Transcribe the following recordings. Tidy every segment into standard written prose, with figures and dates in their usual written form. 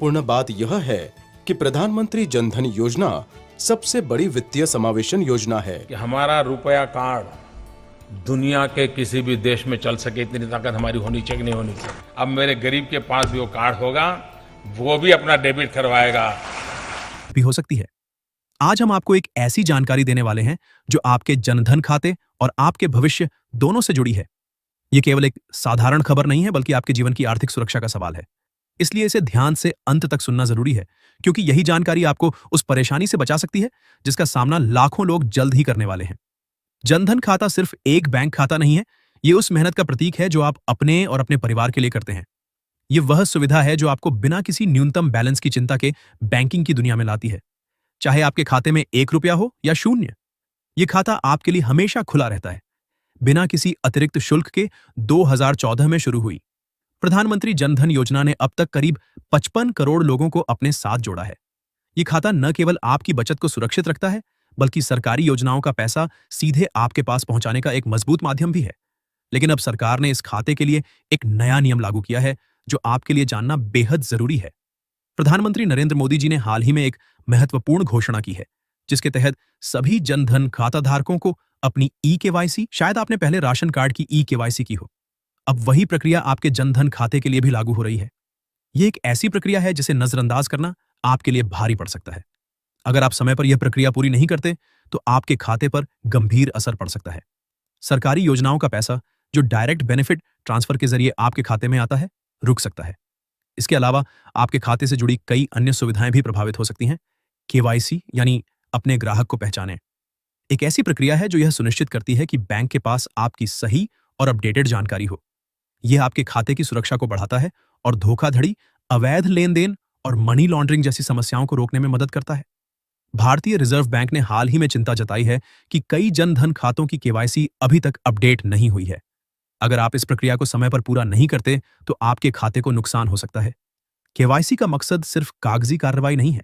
पूर्ण बात यह है कि प्रधानमंत्री जनधन योजना सबसे बड़ी वित्तीय समावेशन योजना है। कि हमारा रुपया कार्ड दुनिया के किसी भी देश में चल सके, इतनी ताकत हमारी होनी चाहिए कि नहीं होनी चाहिए। अब मेरे गरीब के पास भी वो कार्ड होगा, वो भी अपना डेबिट करवाएगा। भी हो सकती है। आज हम आपको एक ऐसी जानकारी देने वाले हैं जो आपके जनधन खाते और आपके भविष्य दोनों से जुड़ी है। यह केवल एक साधारण खबर नहीं है, बल्कि आपके जीवन की आर्थिक सुरक्षा का सवाल है। इसलिए इसे ध्यान से अंत तक सुनना जरूरी है, क्योंकि यही जानकारी आपको उस परेशानी से बचा सकती है जिसका सामना लाखों लोग जल्द ही करने वाले हैं। जनधन खाता सिर्फ एक बैंक खाता नहीं है, ये उस मेहनत का प्रतीक है जो आप अपने और अपने परिवार के लिए करते हैं। ये वह सुविधा है जो आपको बिना किसी न्यूनतम बैलेंस की चिंता के बैंकिंग की दुनिया में लाती है। चाहे आपके खाते में 1 रुपया हो या 0, ये खाता आपके लिए हमेशा खुला रहता है। बिना किसी अतिरिक्त शुल्क के 2014 में शुरू हुई प्रधानमंत्री जनधन योजना ने अब तक करीब 55 करोड़ लोगों को अपने साथ जोड़ा है। ये खाता न केवल आपकी बचत को सुरक्षित रखता है, बल्कि सरकारी योजनाओं का पैसा सीधे आपके पास पहुंचाने का एक मजबूत माध्यम भी है। लेकिन अब सरकार ने इस खाते के लिए एक नया नियम लागू किया है जो आपके लिए जानना बेहद जरूरी है। प्रधानमंत्री नरेंद्र मोदी जी ने हाल ही में एक महत्वपूर्ण घोषणा की है, जिसके तहत सभी जनधन खाता धारकों को अपनी ई-केवाईसी, शायद आपने पहले राशन कार्ड की ई-केवाईसी की हो, अब वही प्रक्रिया आपके जनधन खाते के लिए भी लागू हो रही है। यह एक ऐसी प्रक्रिया है जिसे नजरअंदाज करना आपके लिए भारी पड़ सकता है। अगर आप समय पर यह प्रक्रिया पूरी नहीं करते, तो आपके खाते पर गंभीर असर पड़ सकता है। सरकारी योजनाओं का पैसा जो डायरेक्ट बेनिफिट ट्रांसफर के जरिए आपके खाते में आता है, रुक सकता है। इसके अलावा आपके खाते से जुड़ी कई अन्य सुविधाएं भी प्रभावित हो सकती हैं। केवाईसी यानी अपने ग्राहक को पहचाने, एक ऐसी प्रक्रिया है जो यह सुनिश्चित करती है कि बैंक के पास आपकी सही और अपडेटेड जानकारी हो। यह आपके खाते की सुरक्षा को बढ़ाता है और धोखाधड़ी, अवैध लेन देन और मनी लॉन्ड्रिंग जैसी समस्याओं को रोकने में मदद करता है। भारतीय रिजर्व बैंक ने हाल ही में चिंता जताई है कि कई जनधन खातों की केवाईसी अभी तक अपडेट नहीं हुई है। अगर आप इस प्रक्रिया को समय पर पूरा नहीं करते, तो आपके खाते को नुकसान हो सकता है। केवाईसी का मकसद सिर्फ कागजी कार्रवाई नहीं है,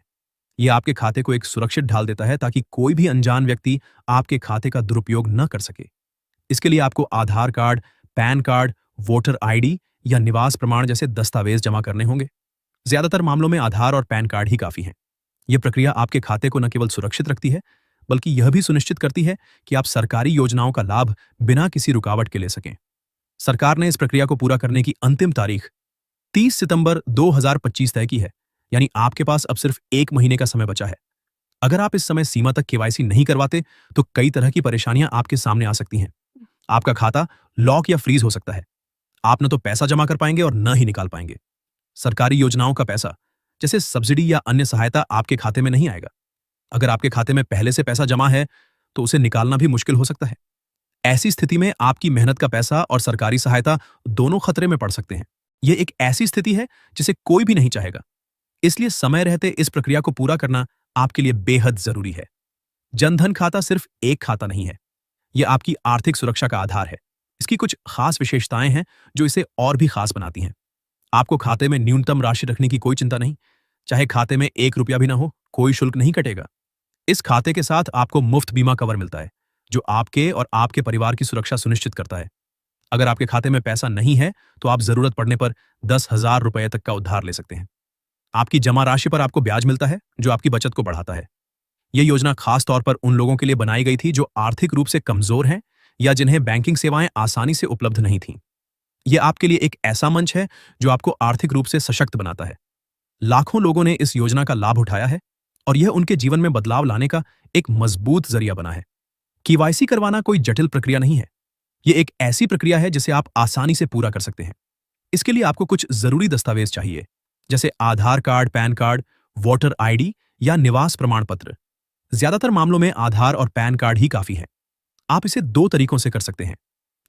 यह आपके खाते को एक सुरक्षित ढाल देता है ताकि कोई भी अनजान व्यक्ति आपके खाते का दुरुपयोग न कर सके। इसके लिए आपको Aadhaar card, PAN card, voter ID या निवास प्रमाण जैसे दस्तावेज जमा करने होंगे। ज्यादातर मामलों में आधार और पैन कार्ड ही काफी हैं। यह प्रक्रिया आपके खाते को न केवल सुरक्षित रखती है, बल्कि यह भी सुनिश्चित करती है कि आप सरकारी योजनाओं का लाभ बिना किसी रुकावट के ले सकें। सरकार ने इस प्रक्रिया को पूरा करने की अंतिम तारीख 30 सितंबर 2025 तय की है, यानी आपके पास अब सिर्फ 1 महीने का समय बचा है। अगर आप इस समय सीमा तक केवाईसी नहीं करवाते, तो कई तरह की परेशानियां आपके सामने आ सकती हैं। आपका खाता लॉक या फ्रीज हो सकता है। आप न तो पैसा जमा कर पाएंगे और न ही निकाल पाएंगे। सरकारी योजनाओं का पैसा, जैसे सब्सिडी या अन्य सहायता, आपके खाते में नहीं आएगा। अगर आपके खाते में पहले से पैसा जमा है, तो उसे निकालना भी मुश्किल हो सकता है। ऐसी स्थिति में आपकी मेहनत का पैसा और सरकारी सहायता दोनों खतरे में पड़ सकते हैं। यह एक ऐसी स्थिति है जिसे कोई भी नहीं चाहेगा। इसलिए समय रहते इस प्रक्रिया को पूरा करना आपके लिए बेहद जरूरी है। जनधन खाता सिर्फ एक खाता नहीं है, यह आपकी आर्थिक सुरक्षा का आधार है। इसकी कुछ खास विशेषताएं हैं जो इसे और भी खास बनाती हैं। आपको खाते में न्यूनतम राशि रखने की कोई चिंता नहीं। चाहे खाते में 1 रुपया भी ना हो, कोई शुल्क नहीं कटेगा। इस खाते के साथ आपको मुफ्त बीमा कवर मिलता है, जो आपके और आपके परिवार की सुरक्षा सुनिश्चित करता है। अगर आपके खाते में पैसा नहीं है, तो आप जरूरत पड़ने पर 10,000 रुपए तक का उधार ले सकते हैं। आपकी जमा राशि पर आपको ब्याज मिलता है, जो आपकी बचत को बढ़ाता है। यह योजना खास तौर पर उन लोगों के लिए बनाई गई थी जो आर्थिक रूप से कमजोर हैं या जिन्हें बैंकिंग सेवाएं आसानी से उपलब्ध नहीं थीं। यह आपके लिए एक ऐसा मंच है जो आपको आर्थिक रूप से सशक्त बनाता है। लाखों लोगों ने इस योजना का लाभ उठाया है और यह उनके जीवन में बदलाव लाने का एक मजबूत जरिया बना है। केवाईसी करवाना कोई जटिल प्रक्रिया नहीं है। यह एक ऐसी प्रक्रिया है जिसे आप आसानी से पूरा कर सकते हैं। इसके लिए आपको कुछ जरूरी दस्तावेज चाहिए, जैसे Aadhaar card, PAN card, voter ID या निवास प्रमाण पत्र। ज्यादातर मामलों में आधार और पैन कार्ड ही काफी है। आप इसे 2 तरीकों से कर सकते हैं।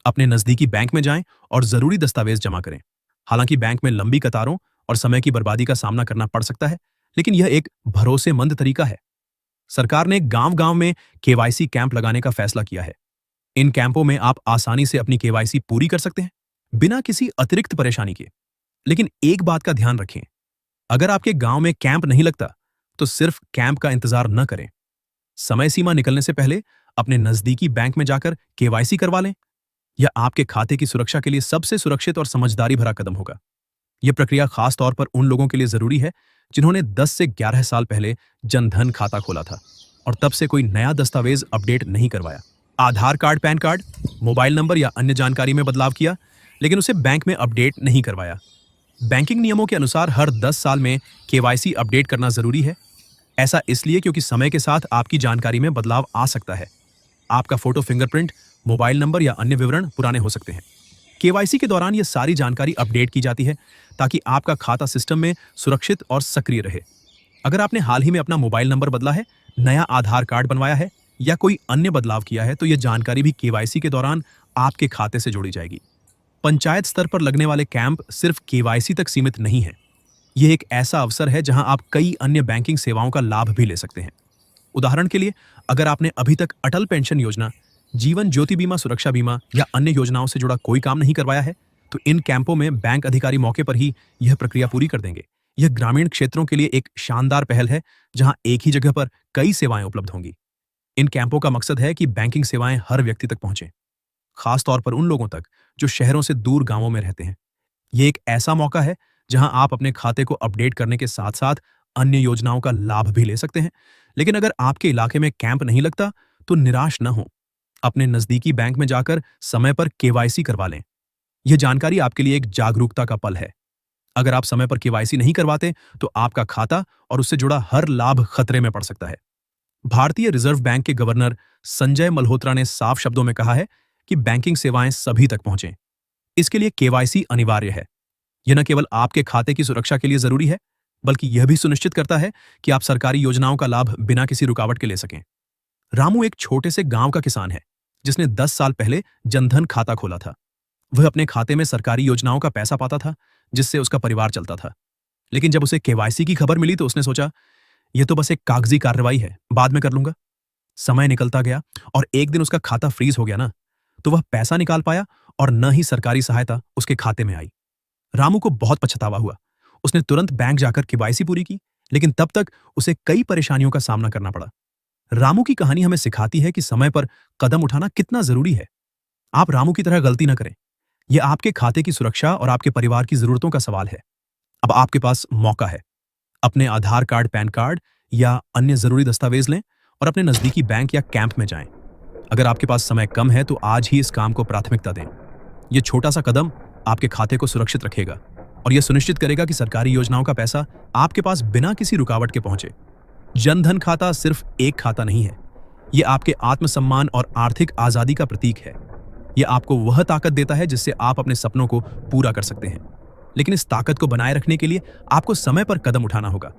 अपने नजदीकी बैंक में जाएं और जरूरी दस्तावेज जमा करें। हालांकि बैंक में लंबी कतारों और समय की बर्बादी का सामना करना पड़ सकता है, लेकिन यह एक भरोसेमंद तरीका है। सरकार ने गांव-गांव में केवाईसी कैंप लगाने का फैसला किया है। इन कैंपों में आप आसानी से अपनी केवाईसी पूरी कर सकते हैं, बिना किसी अतिरिक्त परेशानी के। लेकिन एक बात का ध्यान रखें, अगर आपके गांव में कैंप नहीं लगता, तो सिर्फ कैंप का इंतजार न करें। समय सीमा निकलने से पहले अपने नजदीकी बैंक में जाकर केवाईसी करवा लें। यह आपके खाते की सुरक्षा के लिए सबसे सुरक्षित और समझदारी भरा कदम होगा। यह प्रक्रिया खास तौर पर उन लोगों के लिए जरूरी है जिन्होंने 10 से 11 साल पहले जनधन खाता खोला था और तब से कोई नया दस्तावेज अपडेट नहीं करवाया। Aadhaar card, PAN card, mobile number या अन्य जानकारी में बदलाव किया, लेकिन उसे बैंक में अपडेट नहीं करवाया। बैंकिंग नियमों के अनुसार हर 10 साल में केवाईसी अपडेट करना जरूरी है। ऐसा इसलिए क्योंकि समय के साथ आपकी जानकारी में बदलाव आ सकता है। आपका फोटो, फिंगरप्रिंट, मोबाइल नंबर या अन्य विवरण पुराने हो सकते हैं। केवाईसी के दौरान ये सारी जानकारी अपडेट की जाती है ताकि आपका खाता सिस्टम में सुरक्षित और सक्रिय रहे। अगर आपने हाल ही में अपना मोबाइल नंबर बदला है, नया आधार कार्ड बनवाया है या कोई अन्य बदलाव किया है, तो यह जानकारी भी केवाईसी के दौरान आपके खाते से जोड़ी जाएगी। पंचायत स्तर पर लगने वाले कैंप सिर्फ केवाईसी तक सीमित नहीं है। यह एक ऐसा अवसर है जहां आप कई अन्य बैंकिंग सेवाओं का लाभ भी ले सकते हैं। उदाहरण के लिए, अगर आपने अभी तक अटल पेंशन योजना, जीवन ज्योति बीमा, सुरक्षा बीमा या अन्य योजनाओं से जुड़ा कोई काम नहीं करवाया है, तो इन कैंपों में बैंक अधिकारी मौके पर ही यह प्रक्रिया पूरी कर देंगे। यह ग्रामीण क्षेत्रों के लिए एक शानदार पहल है जहां एक ही जगह पर कई सेवाएं उपलब्ध होंगी। इन कैंपों का मकसद है कि बैंकिंग सेवाएं हर व्यक्ति तक पहुंचें, खास तौर पर उन लोगों तक जो शहरों से दूर गांवों में रहते हैं। यह एक ऐसा मौका है जहां आप अपने खाते को अपडेट करने के साथ साथ अन्य योजनाओं का लाभ भी ले सकते हैं। लेकिन अगर आपके इलाके में कैंप नहीं लगता तो निराश न हो। अपने नजदीकी बैंक में जाकर समय पर केवाईसी करवा लें। यह जानकारी आपके लिए एक जागरूकता का पल है। अगर आप समय पर केवाईसी नहीं करवाते तो आपका खाता और उससे जुड़ा हर लाभ खतरे में पड़ सकता है। भारतीय रिजर्व बैंक के गवर्नर संजय मल्होत्रा ने साफ शब्दों में कहा है कि बैंकिंग सेवाएं सभी तक पहुंचें। इसके लिए केवाईसी अनिवार्य है। यह न केवल आपके खाते की सुरक्षा के लिए जरूरी है, बल्कि यह भी सुनिश्चित करता है कि आप सरकारी योजनाओं का लाभ बिना किसी रुकावट के ले सकें। रामू एक छोटे से गांव का किसान है जिसने 10 साल पहले जनधन खाता खोला था। वह अपने खाते में सरकारी योजनाओं का पैसा पाता था जिससे उसका परिवार चलता था। लेकिन जब उसे केवाईसी की खबर मिली तो उसने सोचा, यह तो बस एक कागजी कार्रवाई है, बाद में कर लूंगा। समय निकलता गया और एक दिन उसका खाता फ्रीज हो गया ना, तो वह पैसा निकाल पाया और न ही सरकारी सहायता उसके खाते में आई। रामू को बहुत पछतावा हुआ। उसने तुरंत बैंक जाकर केवाईसी पूरी की, लेकिन तब तक उसे कई परेशानियों का सामना करना पड़ा। रामू की कहानी हमें सिखाती है कि समय पर कदम उठाना कितना जरूरी है। आप रामू की तरह गलती न करें। यह आपके खाते की सुरक्षा और आपके परिवार की जरूरतों का सवाल है। अब आपके पास मौका है। अपने आधार कार्ड, पैन कार्ड या अन्य जरूरी दस्तावेज लें और अपने नजदीकी बैंक या कैंप में जाएं। अगर आपके पास समय कम है तो आज ही इस काम को प्राथमिकता दें। यह छोटा सा कदम आपके खाते को सुरक्षित रखेगा और यह सुनिश्चित करेगा कि सरकारी योजनाओं का पैसा आपके पास बिना किसी रुकावट के पहुंचे। जनधन खाता सिर्फ एक खाता नहीं है। यह आपके आत्मसम्मान और आर्थिक आजादी का प्रतीक है। यह आपको वह ताकत देता है जिससे आप अपने सपनों को पूरा कर सकते हैं। लेकिन इस ताकत को बनाए रखने के लिए आपको समय पर कदम उठाना होगा।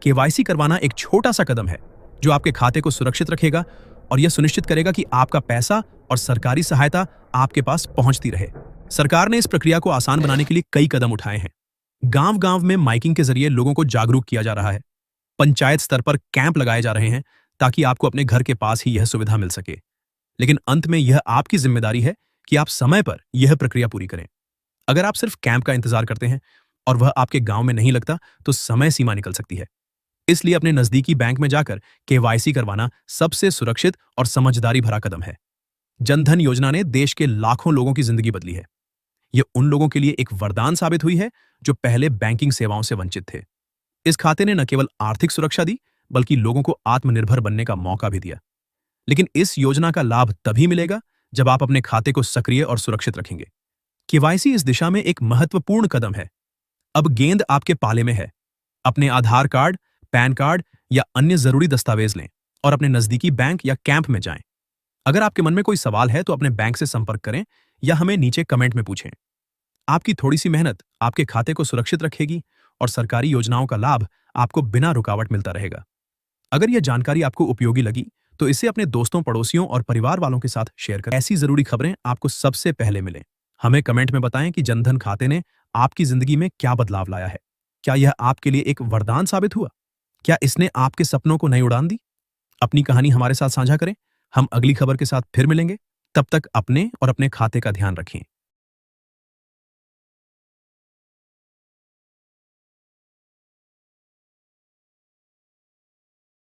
केवाईसी करवाना एक छोटा सा कदम है जो आपके खाते को सुरक्षित रखेगा और यह सुनिश्चित करेगा कि आपका पैसा और सरकारी सहायता आपके पास पहुंचती रहे। सरकार ने इस प्रक्रिया को आसान बनाने के लिए कई कदम उठाए हैं। गांव-गांव में माइकिंग के जरिए लोगों को जागरूक किया जा रहा है। पंचायत स्तर पर कैंप लगाए जा रहे हैं ताकि आपको अपने घर के पास ही यह सुविधा मिल सके। लेकिन अंत में यह आपकी जिम्मेदारी है कि आप समय पर यह प्रक्रिया पूरी करें। अगर आप सिर्फ कैंप का इंतजार करते हैं और वह आपके गांव में नहीं लगता तो समय सीमा निकल सकती है। इसलिए अपने नजदीकी बैंक में जाकर केवाईसी करवाना सबसे सुरक्षित और समझदारी भरा कदम है। जनधन योजना ने देश के लाखों लोगों की जिंदगी बदली है। यह उन लोगों के लिए एक वरदान साबित हुई है जो पहले बैंकिंग सेवाओं से वंचित थे। इस खाते ने न केवल आर्थिक सुरक्षा दी, बल्कि लोगों को आत्मनिर्भर बनने का मौका भी दिया। लेकिन इस योजना का लाभ तभी मिलेगा जब आप अपने खाते को सक्रिय और सुरक्षित रखेंगे। केवाईसी इस दिशा में एक महत्वपूर्ण कदम है। अब गेंद आपके पाले में है। अपने आधार कार्ड, पैन कार्ड या अन्य जरूरी दस्तावेज लें और अपने नजदीकी बैंक या कैंप में जाएं। अगर आपके मन में कोई सवाल है तो अपने बैंक से संपर्क करें या हमें नीचे कमेंट में पूछें। आपकी थोड़ी सी मेहनत आपके खाते को सुरक्षित रखेगी और सरकारी योजनाओं का लाभ आपको बिना रुकावट मिलता रहेगा। अगर यह जानकारी आपको उपयोगी लगी तो इसे अपने दोस्तों, पड़ोसियों और परिवार वालों के साथ शेयर करें। ऐसी जरूरी खबरें आपको सबसे पहले मिलें। हमें कमेंट में बताएं कि जनधन खाते ने आपकी जिंदगी में क्या बदलाव लाया है। क्या यह आपके लिए एक वरदान साबित हुआ? क्या इसने आपके सपनों को नई उड़ान दी? अपनी कहानी हमारे साथ साझा करें। हम अगली खबर के साथ फिर मिलेंगे। तब तक अपने और अपने खाते का ध्यान रखें।